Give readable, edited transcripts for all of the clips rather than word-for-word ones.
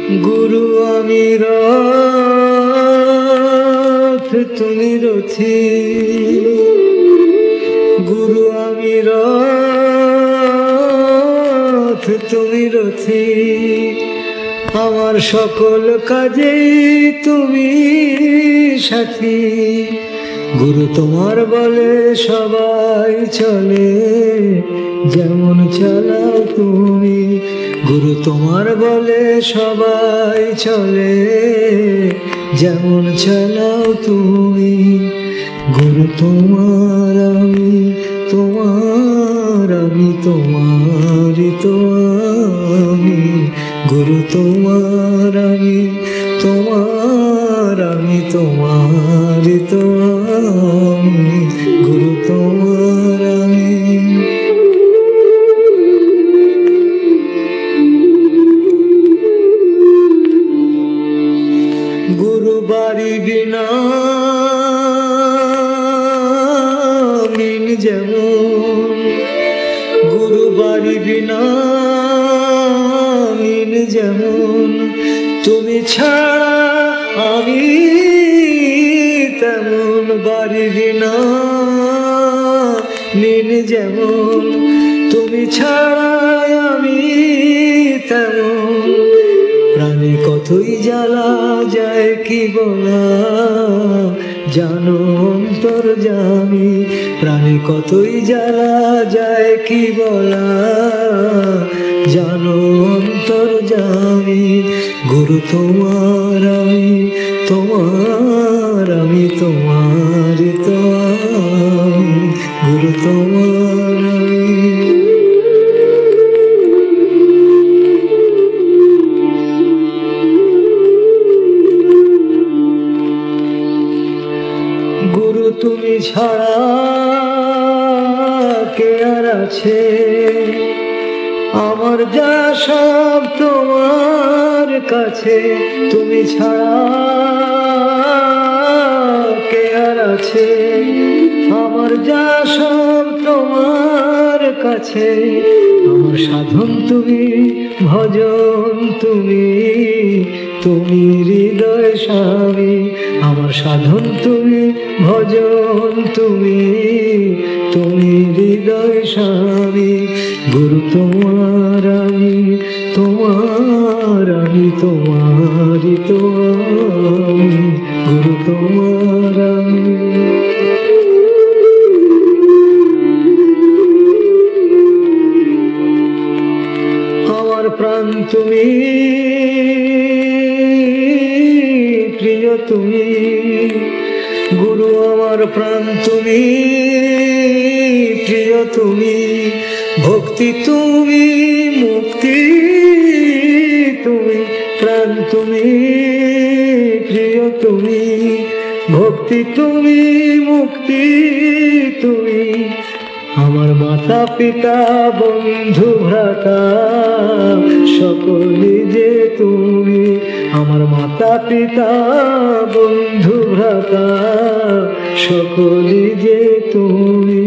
গুরু আমি রথ তুমি রথি, গুরু আমি রথ তুমি রথি, আমার সকল কাজেই তুমি সাথী। গুরু তোমার বলে সবাই চলে, যেমন চালাও তুমি। গুরু তোমার বলে সবাই চলে, যেমন চালাও তুমি। গুরু তোমার আমি, তোমার আমি, তোমারই তো আমি। গুরু তোমার আমি, তোমার আমি, তোমারই তো আমি। গুরু তোমার আমি। গুরু বাড়ি বিনা মিন যেমন, গুরু বাড়ি বিনা মিন যেমন, তুমি ছাড়া আমি তেমন। বাড়ি বিনা মিন যেমন, তুমি ছাড়া আমি তেমন। প্রাণে কতই জ্বালা যায় কি বলা, জানো অন্তর্যামী। প্রাণে কতই জ্বালা যায় কি বলা, জানো অন্তর্যামী। গুরু তোমার আমি, তোমার আমি, তোমারই তো আমি। গুরু তোমার আমি। গুরু তুমি ছাড়া কে আর আছে, আমার যা সব তোমার কাছে। তুমি ছাড়া কে আর আছে, আমার যা সব তোমার কাছে। আমার সাধন তুমি, ভজন তুমি, তুমি হৃদয় স্বামী। আমার সাধন তুমি, ভজন তুমি, তুমি হৃদয় স্বামী। গুরু তোমার আমি, তোমার আমি, তোমারই তো আমি। গুরু তোমার আমি। আমার প্রাণ তুমি, প্রিয় তুমি। গুরু আমার প্রাণ তুমি, প্রিয় তুমি। ভক্তি তুমি, মুক্তি তুমি। প্রাণ তুমি, প্রিয় তুমি। ভক্তি তুমি, মুক্তি তুমি। আমার মাতা পিতা বন্ধু ভ্রাতা সকলে যে তুমি। আমার মাতা পিতা বন্ধু ভ্রাতা সকলে যে তুমি।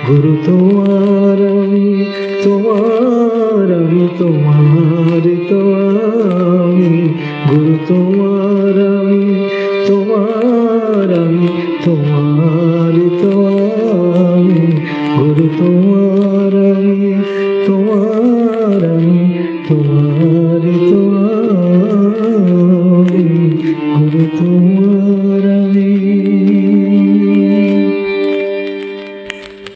গুরু তোমার আমি, তোমার আমি, তোমারই তো আমি। গুরু তোমার আমি, তোমার আমি, তোমারই তো আমি। গুরু তোমার আমি, তোমার আমি, তোমারই তো আমি। গুরু